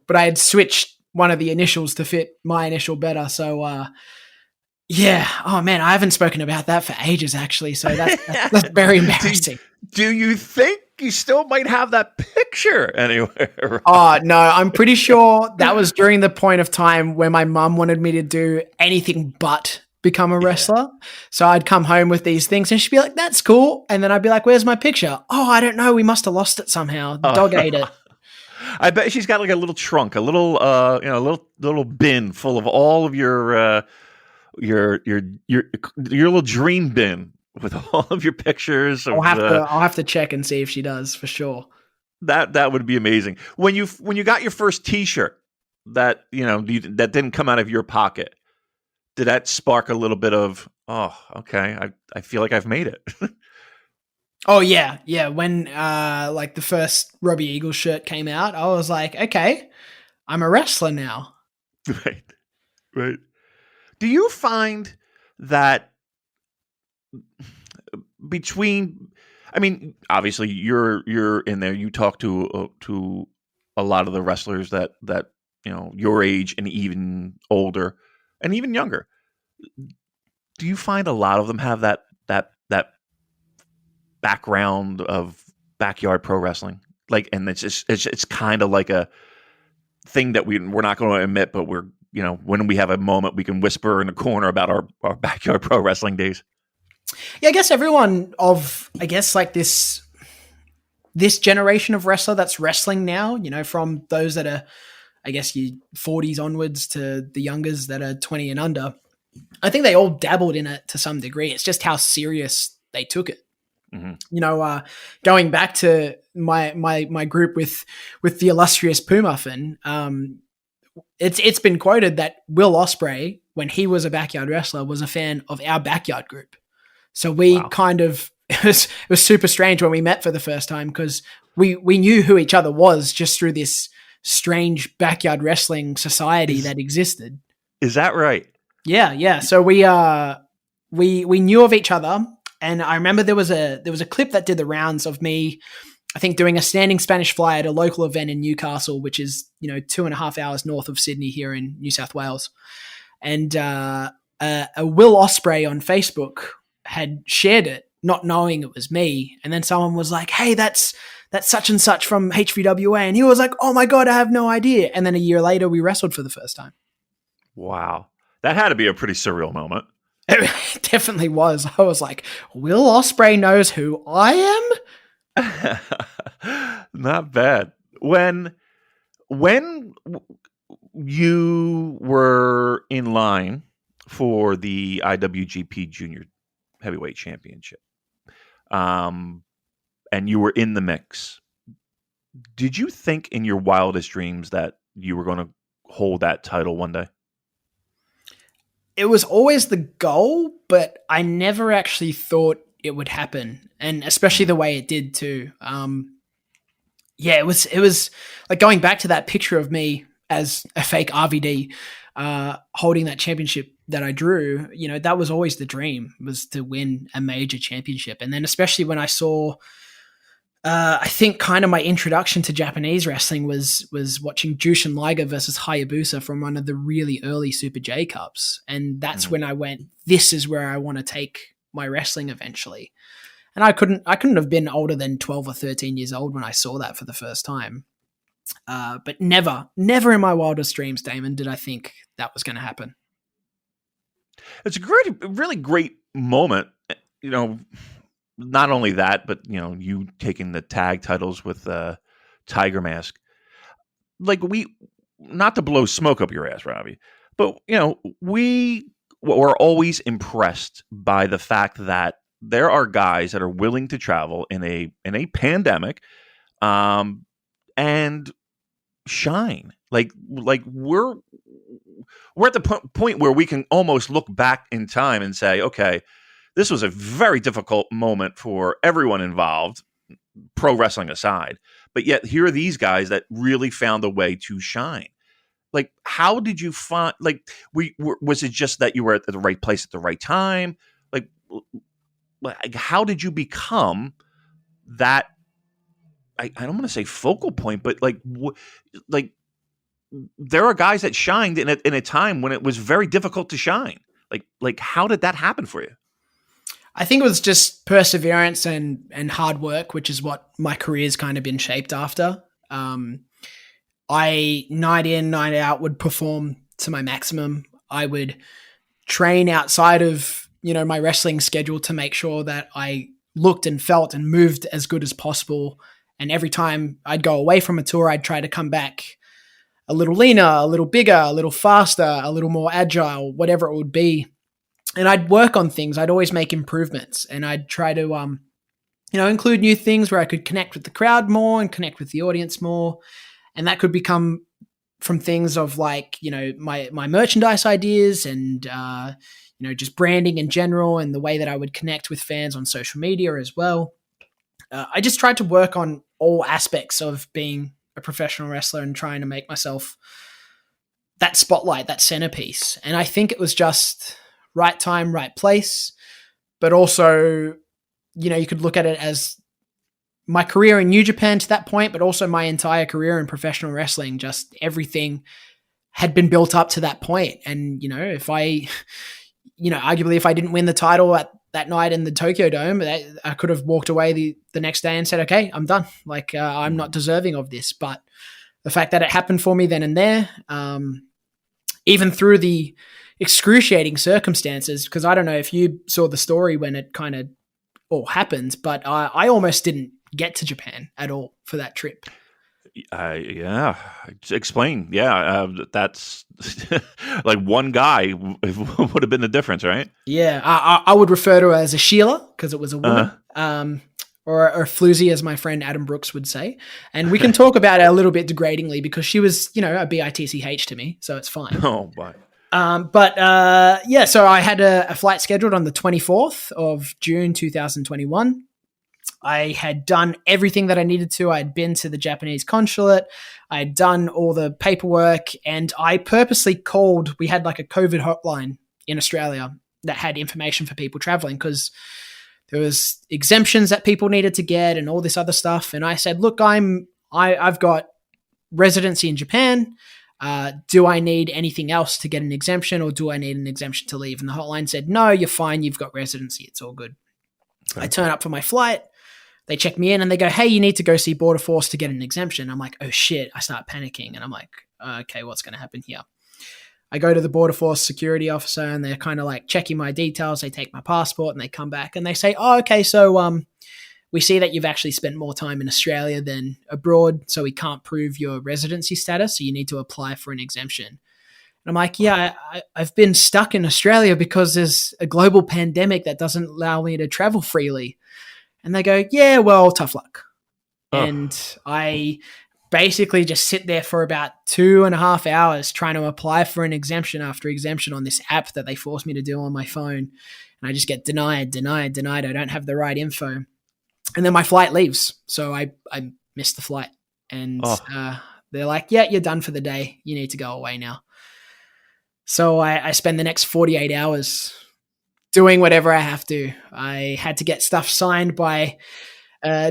But I had switched one of the initials to fit my initial better. So, yeah. Oh, man, I haven't spoken about that for ages, actually. So that's very embarrassing. Do you think you still might have that picture anywhere? Oh, no, I'm pretty sure that was during the point of time where my mum wanted me to do anything but become a wrestler. So I'd come home with these things and she'd be like, "That's cool." And then I'd be like, "Where's my picture?" "Oh, I don't know. We must have lost it somehow. The dog ate it." I bet she's got like a little trunk, a little, little bin full of all of your little dream bin with all of your pictures. I'll have to check and see if she does, for sure. That would be amazing. When you got your first T-shirt that that didn't come out of your pocket, did that spark a little bit of, oh, okay, I feel like I've made it? Oh, yeah. Yeah. When like the first Robbie Eagles shirt came out, I was like, okay, I'm a wrestler now. Right. Do you find that obviously you're in there, you talk to a lot of the wrestlers that your age and even older and even younger. Do you find a lot of them have that background of backyard pro wrestling? Like, and it's kind of like a thing that we're not going to admit, but we're, when we have a moment, we can whisper in a corner about our backyard pro wrestling days. Yeah, I guess everyone of, like this generation of wrestler that's wrestling now, from those that are, I guess, your 40s onwards to the youngers that are 20 and under, I think they all dabbled in it to some degree. It's just how serious they took it. Mm-hmm. Going back to my group with the illustrious Poomuffin, it's been quoted that Will Ospreay, when he was a backyard wrestler, was a fan of our backyard group. So we kind of, it was super strange when we met for the first time, because we knew who each other was just through this strange backyard wrestling society that existed. Is that right? Yeah. So we knew of each other, and I remember there was a clip that did the rounds of me, I think, doing a standing Spanish fly at a local event in Newcastle, which is 2.5 hours north of Sydney here in New South Wales, and a Will Ospreay on Facebook had shared it, not knowing it was me, and then someone was like, "Hey, that's such and such from HVWA," and he was like, "Oh my God, I have no idea." And then a year later, we wrestled for the first time. Wow. That had to be a pretty surreal moment. It definitely was. I was like, Will Ospreay knows who I am? Not bad. When you were in line for the IWGP Junior Heavyweight Championship, and you were in the mix, did you think in your wildest dreams that you were going to hold that title one day? it was always the goal, but I never actually thought it would happen, and especially the way it did too. Yeah, it was like going back to that picture of me as a fake RVD holding that championship that I drew. You know, that was always the dream, was to win a major championship. And then especially when I saw, I think kind of my introduction to Japanese wrestling was watching Jushin Liger versus Hayabusa from one of the really early Super J Cups. And that's when I went, this is where I want to take my wrestling eventually. And I couldn't have been older than 12 or 13 years old when I saw that for the first time. But never in my wildest dreams, Damon, did I think that was going to happen. It's a really great moment. You know, not only that, but, you know, you taking the tag titles with Tiger Mask. Like, not to blow smoke up your ass, Robbie, but, you know, we were always impressed by the fact that there are guys that are willing to travel in a pandemic, and shine. Like we're at the point where we can almost look back in time and say, okay, this was a very difficult moment for everyone involved, pro wrestling aside. But yet here are these guys that really found a way to shine. Like, how did you find? Like, was it just that you were at the right place at the right time? Like, how did you become that? I don't want to say focal point, but like there are guys that shined in a time when it was very difficult to shine. Like how did that happen for you? I think it was just perseverance and hard work, which is what my career's kind of been shaped after. I night in, night out would perform to my maximum. I would train outside of, you know, my wrestling schedule to make sure that I looked and felt and moved as good as possible. And every time I'd go away from a tour, I'd try to come back a little leaner, a little bigger, a little faster, a little more agile, whatever it would be. And I'd work on things. I'd always make improvements, and I'd try to, you know, include new things where I could connect with the crowd more and connect with the audience more. And that could become from things of like, you know, my merchandise ideas and, you know, just branding in general and the way that I would connect with fans on social media as well. I just tried to work on all aspects of being a professional wrestler and trying to make myself that spotlight, that centerpiece. And I think it was just right time, right place. But also, you know, you could look at it as my career in New Japan to that point, but also my entire career in professional wrestling. Just everything had been built up to that point. And, you know, if I, you know, arguably if I didn't win the title at that night in the Tokyo Dome, I could have walked away the next day and said, okay, I'm done. Like, I'm not deserving of this. But the fact that it happened for me then and there, even through the excruciating circumstances, because I don't know if you saw the story when it kind of all happened, but I almost didn't get to Japan at all for that trip. Yeah. Explain. Yeah. That's like one guy would have been the difference, right? Yeah. I would refer to her as a Sheila because it was a woman, or a floozy, as my friend Adam Brooks would say. And we can talk about it a little bit degradingly because she was, you know, a bitch to me. So it's fine. Oh, boy. Yeah, so I had a flight scheduled on the 24th of June, 2021. I had done everything that I needed to. I had been to the Japanese consulate. I had done all the paperwork, and I purposely called. We had like a COVID hotline in Australia that had information for people traveling because there was exemptions that people needed to get and all this other stuff. And I said, look, I've got residency in Japan. Do I need anything else to get an exemption, or do I need an exemption to leave? And the hotline said, no, you're fine. You've got residency. It's all good. Okay. I turn up for my flight. They check me in and they go, hey, you need to go see Border Force to get an exemption. I'm like, oh shit. I start panicking and I'm like, okay, what's going to happen here? I go to the Border Force security officer and they're kind of like checking my details. They take my passport and they come back and they say, oh, okay. So, we see that you've actually spent more time in Australia than abroad, so we can't prove your residency status, so you need to apply for an exemption. And I'm like, yeah, I've been stuck in Australia because there's a global pandemic that doesn't allow me to travel freely. And they go, yeah, well, tough luck. Oh. And I basically just sit there for about 2.5 hours trying to apply for an exemption after exemption on this app that they forced me to do on my phone. And I just get denied. I don't have the right info. And then my flight leaves. So I missed the flight. And they're like, yeah, you're done for the day. You need to go away now. So I spend the next 48 hours doing whatever I have to. I had to get stuff signed by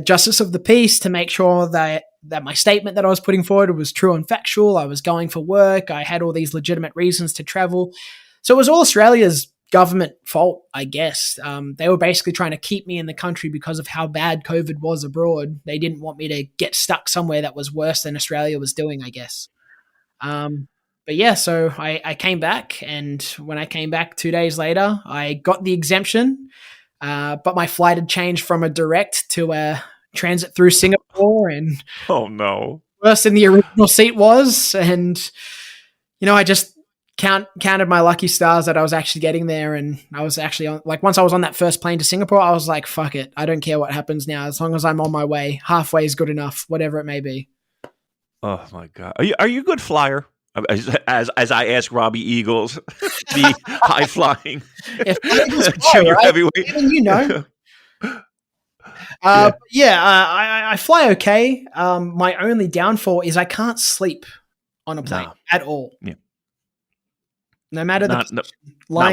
Justice of the Peace to make sure that my statement that I was putting forward was true and factual. I was going for work. I had all these legitimate reasons to travel. So it was all Australia's government fault, I guess. They were basically trying to keep me in the country because of how bad COVID was abroad. They didn't want me to get stuck somewhere that was worse than Australia was doing, I guess. But yeah, so I came back, and when I came back 2 days later, I got the exemption, but my flight had changed from a direct to a transit through Singapore, and oh no, worse than the original seat was. And, I just counted my lucky stars that I was actually getting there. And I was actually once I was on that first plane to Singapore, I was like, fuck it. I don't care what happens now. As long as I'm on my way, halfway is good enough, whatever it may be. Oh my God. Are you a good flyer? As I ask Robbie Eagles, the high flying junior heavyweight. I fly okay. My only downfall is I can't sleep on a plane at all. Yeah. No matter not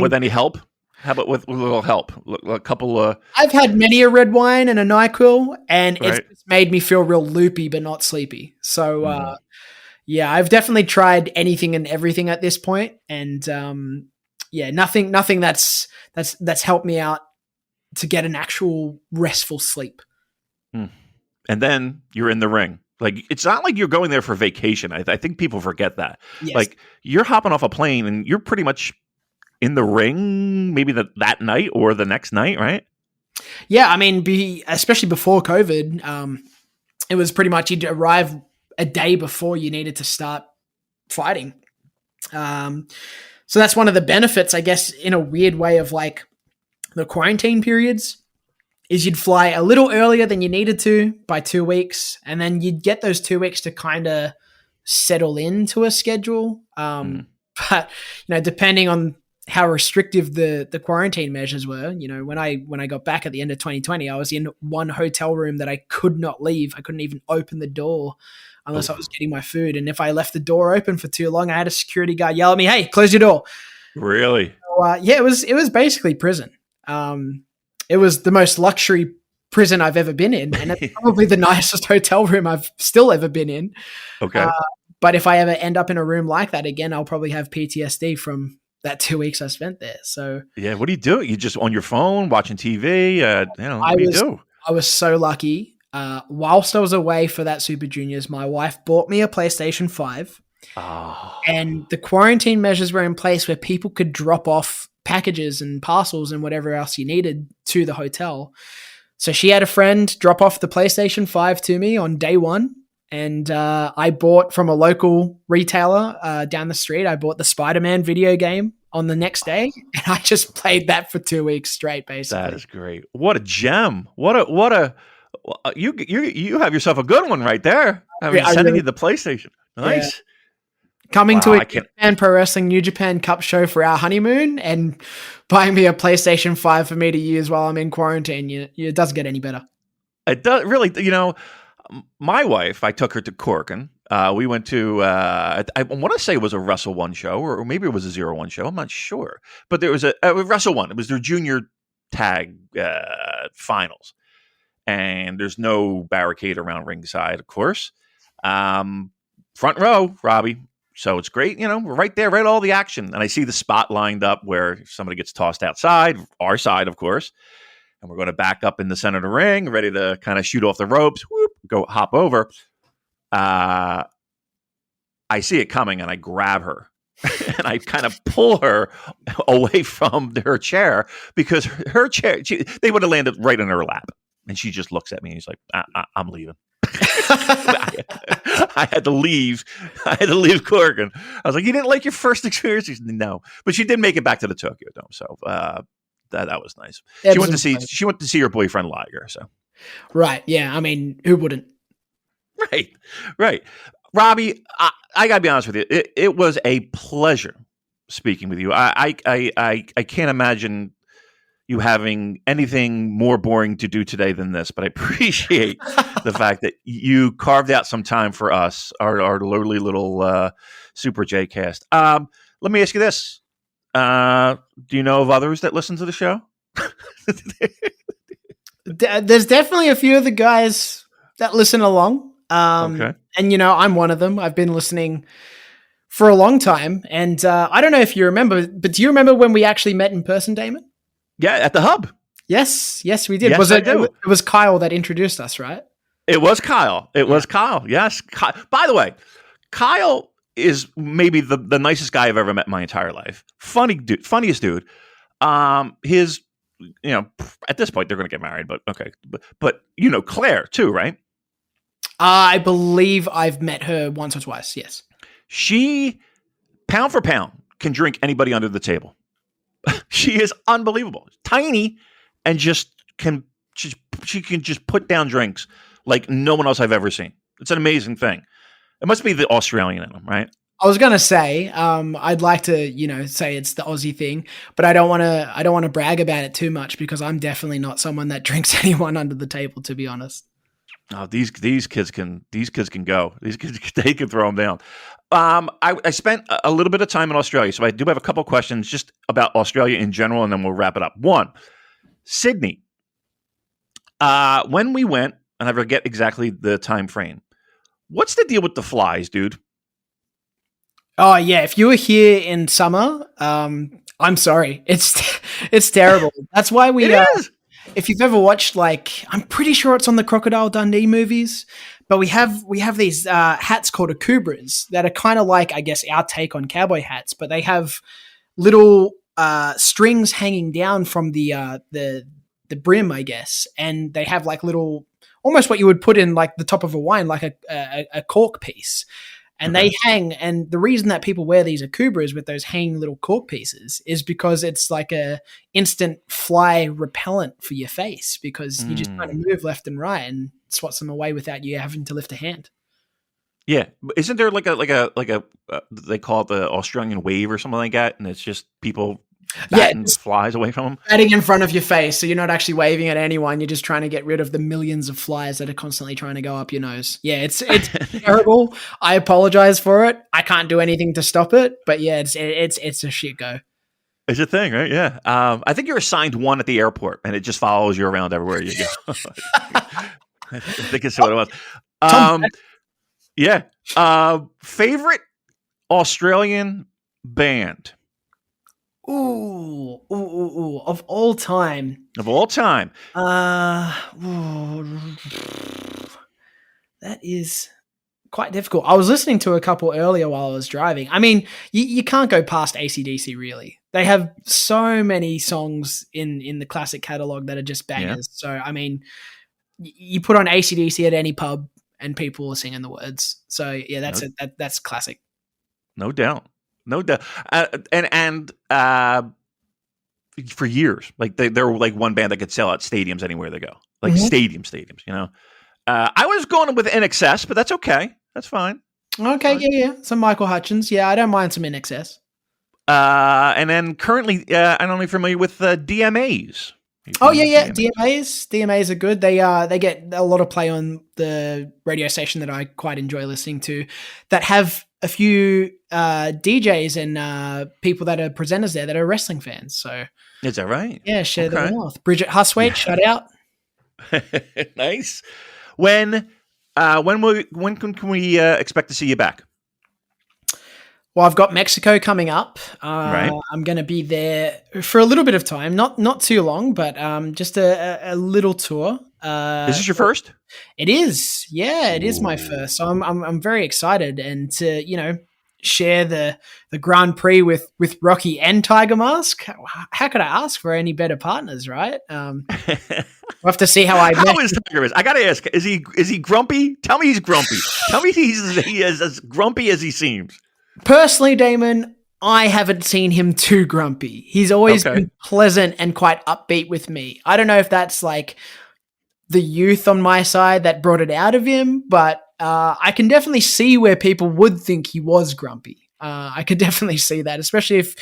with any help. How about with a little help? A couple. I've had many a red wine and a NyQuil, and it's made me feel real loopy but not sleepy. So. Yeah, I've definitely tried anything and everything at this point, and nothing that's helped me out to get an actual restful sleep. And then you're in the ring. Like, it's not like you're going there for vacation. I think people forget that. Yes. Like, you're hopping off a plane and you're pretty much in the ring, maybe that night or the next night, right? Yeah, I mean, especially before COVID, it was pretty much you'd arrive a day before you needed to start fighting. So that's one of the benefits, I guess, in a weird way of like the quarantine periods, is you'd fly a little earlier than you needed to by 2 weeks. And then you'd get those 2 weeks to kind of settle into a schedule. But, depending on how restrictive the quarantine measures were, when I got back at the end of 2020, I was in one hotel room that I could not leave. I couldn't even open the door unless I was getting my food. And if I left the door open for too long, I had a security guard yell at me, "Hey, close your door." Really? So, it was basically prison. It was the most luxury prison I've ever been in, and it's probably the nicest hotel room I've still ever been in. Okay. But if I ever end up in a room like that again, I'll probably have PTSD from that 2 weeks I spent there. So yeah, what do you do? You just on your phone watching TV? What do you do? I was so lucky. Whilst I was away for that Super Juniors, my wife bought me a PlayStation 5. Oh. And the quarantine measures were in place where people could drop off packages and parcels and whatever else you needed to the hotel. So she had a friend drop off the PlayStation 5 to me on day one. And I bought from a local retailer down the street, I bought the Spider-Man video game on the next day. And I just played that for 2 weeks straight, basically. That is great. What a gem. You have yourself a good one right there. Sending you the PlayStation. Nice. Yeah. Coming to a Japan Pro Wrestling New Japan Cup show for our honeymoon and buying me a PlayStation 5 for me to use while I'm in quarantine. It doesn't get any better. It does really. My wife, I took her to Corkin. We went to, I want to say it was a Wrestle One show, or maybe it was a 0-1 show. I'm not sure. But there was a Wrestle One. It was their junior tag finals. And there's no barricade around ringside, of course. Front row, Robbie. So it's great. We're right there, right all the action. And I see the spot lined up where somebody gets tossed outside, our side, of course. And we're going to back up in the center of the ring, ready to kind of shoot off the ropes, go hop over. I see it coming and I grab her and I kind of pull her away from her chair because her chair, they would have landed right in her lap. And she just looks at me and he's like, I'm leaving. I had to leave. I had to leave Corrigan. I was like, you didn't like your first experience? She said, no. But she did make it back to the Tokyo Dome. So that was nice. She went to see her boyfriend Liger. So right. Yeah. I mean, who wouldn't? Right, right. Robbie, I got to be honest with you. It was a pleasure speaking with you. I can't imagine you having anything more boring to do today than this, but I appreciate the fact that you carved out some time for us, our lowly little Super J cast. Let me ask you this. Do you know of others that listen to the show? There's definitely a few of the guys that listen along. Okay. And, I'm one of them. I've been listening for a long time. And I don't know if you remember, but do you remember when we actually met in person, Damon? Yeah, at the hub. Yes, we did. Yes, I do. It was Kyle that introduced us, right? It was Kyle. Was Kyle. Yes. By the way, Kyle is maybe the nicest guy I've ever met in my entire life. Funny dude, funniest dude. His, at this point they're going to get married, but okay. But Claire too, right? I believe I've met her once or twice. Yes. She, pound for pound, can drink anybody under the table. She is unbelievable. Tiny, and she can just put down drinks like no one else I've ever seen. It's an amazing thing. It must be the Australian in them, right? I was gonna say, I'd like to, say it's the Aussie thing, but I don't want to brag about it too much because I'm definitely not someone that drinks anyone under the table, to be honest. Oh, these kids can go. These kids, they can throw them down. I spent a little bit of time in Australia, so I do have a couple questions just about Australia in general, and then we'll wrap it up. One, Sydney. When we went, and I forget exactly the time frame. What's the deal with the flies, dude? Oh yeah, if you were here in summer, I'm sorry, it's terrible. That's why we. If you've ever watched, I'm pretty sure it's on the Crocodile Dundee movies, but we have these hats called akubras that are kind of like, I guess, our take on cowboy hats, but they have little strings hanging down from the brim, I guess, and they have like little, almost what you would put in like the top of a wine, like a cork piece. And they hang, and the reason that people wear these akubras with those hanging little cork pieces is because it's like a instant fly repellent for your face, because you just kind of move left and right and swats them away without you having to lift a hand. Yeah, isn't there like a they call it the Australian wave or something like that, and it's just people batting flies away from them? Batting in front of your face, so you're not actually waving at anyone. You're just trying to get rid of the millions of flies that are constantly trying to go up your nose. Yeah, it's terrible. I apologize for it. I can't do anything to stop it, but yeah, it's a shit go. It's a thing, right? Yeah. I think you're assigned one at the airport, and it just follows you around everywhere you go. I think it's what it was. Yeah. Favorite Australian band? Ooh, of all time. Of all time. That is quite difficult. I was listening to a couple earlier while I was driving. I mean, you can't go past AC/DC, really. They have so many songs in the classic catalog that are just bangers. Yeah. So, I mean, you put on AC/DC at any pub and people are singing the words. So, yeah, that's classic. No doubt. No doubt. And for years, like they're like one band that could sell out stadiums anywhere they go, like stadiums. I was going with NXS, but that's okay. That's fine. Okay, yeah. Some Michael Hutchins. Yeah, I don't mind some NXS. And then currently, I'm only familiar with DMAs. Oh yeah. DMAs are good. They get a lot of play on the radio station that I quite enjoy listening to, that have a few DJs and people that are presenters there that are wrestling fans. So is that right? Yeah, share the wealth. Bridget Huswaite, shout out. Nice. When can we expect to see you back? Well, I've got Mexico coming up. Right. I'm going to be there for a little bit of time, not too long, but just a little tour. This is your first? It is. Yeah, it is my first. So I'm very excited, and to share the Grand Prix with Rocky and Tiger Mask. How could I ask for any better partners, right? We'll have to see how I. How is Tiger Mask? I got to ask. Is he grumpy? Tell me he's grumpy. Tell me he is as grumpy as he seems. Personally, Damon, I haven't seen him too grumpy. He's always been pleasant and quite upbeat with me. I don't know if that's like the youth on my side that brought it out of him, but I can definitely see where people would think he was grumpy. I could definitely see that, especially if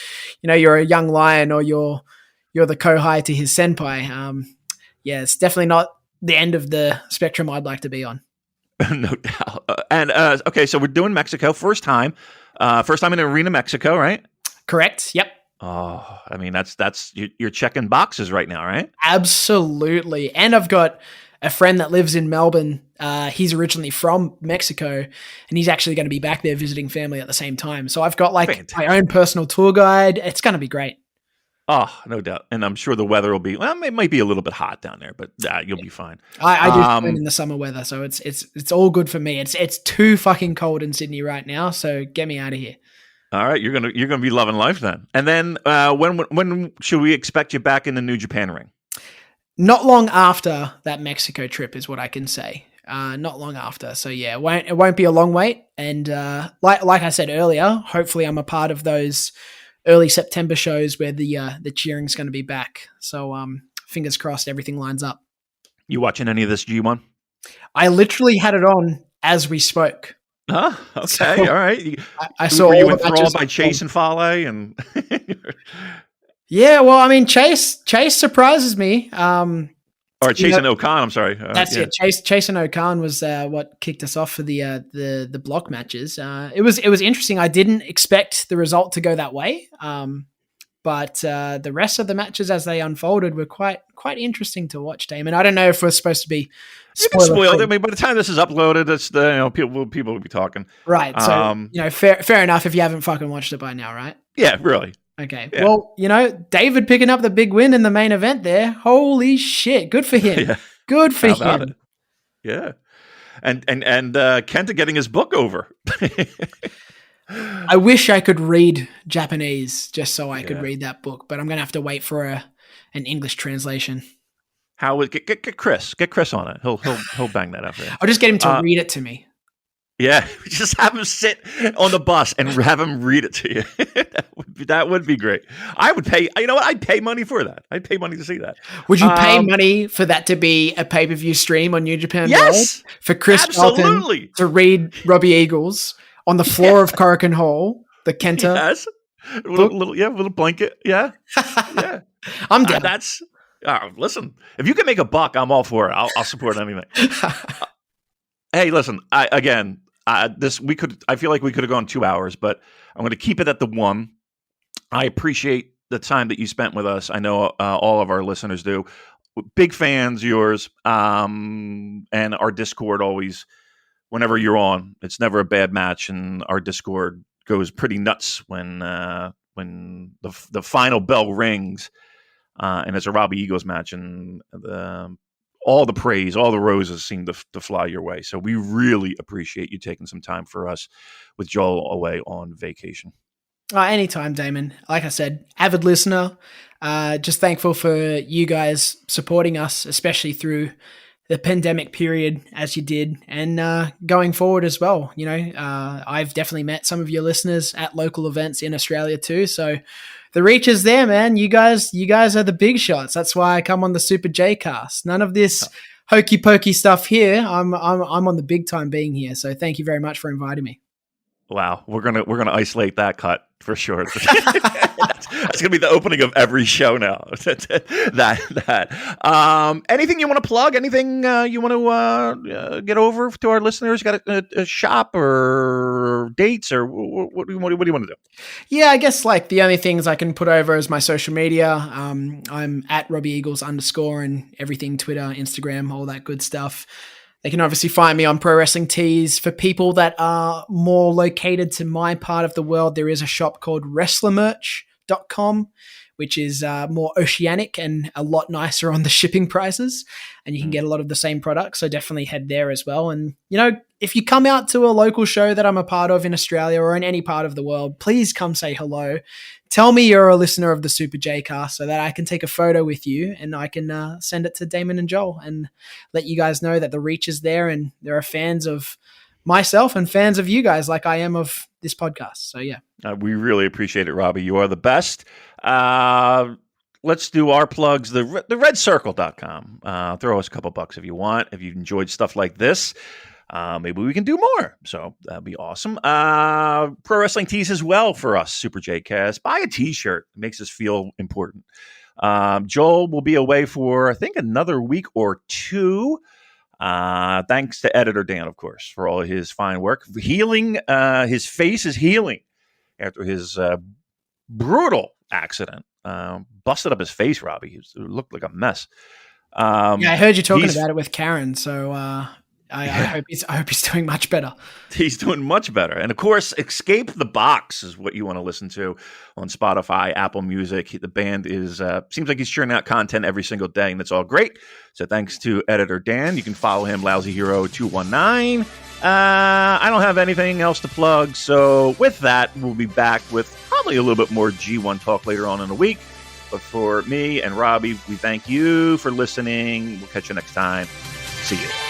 you're a young lion or you're the kohai to his senpai. Yeah, it's definitely not the end of the spectrum I'd like to be on. No doubt. And okay, so we're doing Mexico first time in Arena, Mexico, right? Correct. Yep. Oh, I mean that's you're checking boxes right now, right? Absolutely. And I've got a friend that lives in Melbourne. He's originally from Mexico, and he's actually going to be back there visiting family at the same time. So I've got my own personal tour guide. It's going to be great. Oh, no doubt. And I'm sure the weather will be, it might be a little bit hot down there, but you'll be fine. I do swim in the summer weather, so it's all good for me. It's too fucking cold in Sydney right now, so get me out of here. All right, you're gonna be loving life then. And then when should we expect you back in the New Japan ring? Not long after that Mexico trip is what I can say. Not long after. So yeah, it won't be a long wait. And like I said earlier, hopefully I'm a part of those early September shows where the cheering's going to be back. So fingers crossed everything lines up. You watching any of this G1? I literally had it on as we spoke. Huh? Okay, so, all right. I saw were you all the enthralled matches by Chase and Fale and Yeah, well, I mean, Chase surprises me. Or Chase and Okan, I'm sorry. That's it. Chase and Okan was what kicked us off for the block matches. It was interesting. I didn't expect the result to go that way, but the rest of the matches as they unfolded were quite interesting to watch. Damon, I don't know if we're supposed to be spoiled. I mean, by the time this is uploaded, it's people will be talking. Right. So fair enough if you haven't fucking watched it by now, right? Yeah, really. Okay. Yeah. Well, David picking up the big win in the main event there. Holy shit. Good for him. Yeah. Good for him. It? Yeah. And Kenta getting his book over. I wish I could read Japanese just so I could read that book, but I'm going to have to wait for an English translation. How would get Chris? Get Chris on it. He'll bang that up for you. I'll just get him to read it to me. Yeah, just have him sit on the bus and have him read it to you. That would be great. I would pay. You know what? I'd pay money for that. I'd pay money to see that. Would you pay money for that to be a pay-per-view stream on New Japan World? Yes, for Chris Charlton to read Robbie Eagles on the floor of Korakuen Hall, the Kenta. Yes, little blanket. Yeah, yeah. I'm down. Listen, if you can make a buck, I'm all for it. I'll support anything. Hey, listen. I feel like we could have gone 2 hours, but I'm going to keep it at the 1. I appreciate the time that you spent with us. I know all of our listeners do. Big fans, yours, and our Discord always. Whenever you're on, it's never a bad match, and our Discord goes pretty nuts when the final bell rings, and it's a Robbie Eagles match, and all the praise, all the roses seem to fly your way. So we really appreciate you taking some time for us with Joel away on vacation. Anytime, Damon. Like I said, avid listener. Just thankful for you guys supporting us, especially through the pandemic period as you did, and going forward as well. I've definitely met some of your listeners at local events in Australia too. So the reach is there, man. You guys are the big shots. That's why I come on the Super J cast. None of this hokey pokey stuff here. I'm on the big time being here. So thank you very much for inviting me. Wow, we're gonna isolate that cut for sure. That's gonna be the opening of every show now. Anything you want to plug? Anything you want to get over to our listeners? Got a shop or dates or what do you want to do? Yeah, I guess the only things I can put over is my social media. I'm at Robbie Eagles _ and everything, Twitter, Instagram, all that good stuff. They can obviously find me on Pro Wrestling Tees. For people that are more located to my part of the world, there is a shop called wrestlermerch.com, which is more oceanic and a lot nicer on the shipping prices. And you can get a lot of the same products. So definitely head there as well. And, if you come out to a local show that I'm a part of in Australia or in any part of the world, please come say hello. Tell me you're a listener of the Super J cast so that I can take a photo with you and I can send it to Damon and Joel and let you guys know that the reach is there and there are fans of myself and fans of you guys like I am of this podcast. So, yeah. We really appreciate it, Robbie. You are the best. Let's do our plugs. The redcircle.com. Throw us a couple bucks if you want. If you've enjoyed stuff like this, Maybe we can do more. So that'd be awesome. Pro wrestling tees as well for us, Super J Cast. Buy a t-shirt. It makes us feel important. Joel will be away for, I think, another week or two. Thanks to editor Dan, of course, for all of his fine work. Healing, his face is healing after his brutal accident. Busted up his face, Robbie. It looked like a mess. I heard you talking about it with Karen, so I hope he's doing much better. He's doing much better. And of course, Escape the Box is what you want to listen to on Spotify, Apple Music. The band is seems like he's churning out content every single day, and that's all great. So thanks to editor Dan. You can follow him, Lousy Hero 219. I don't have anything else to plug. So with that, we'll be back with probably a little bit more G1 talk later on in the week. But for me and Robbie, we thank you for listening. We'll catch you next time. See you.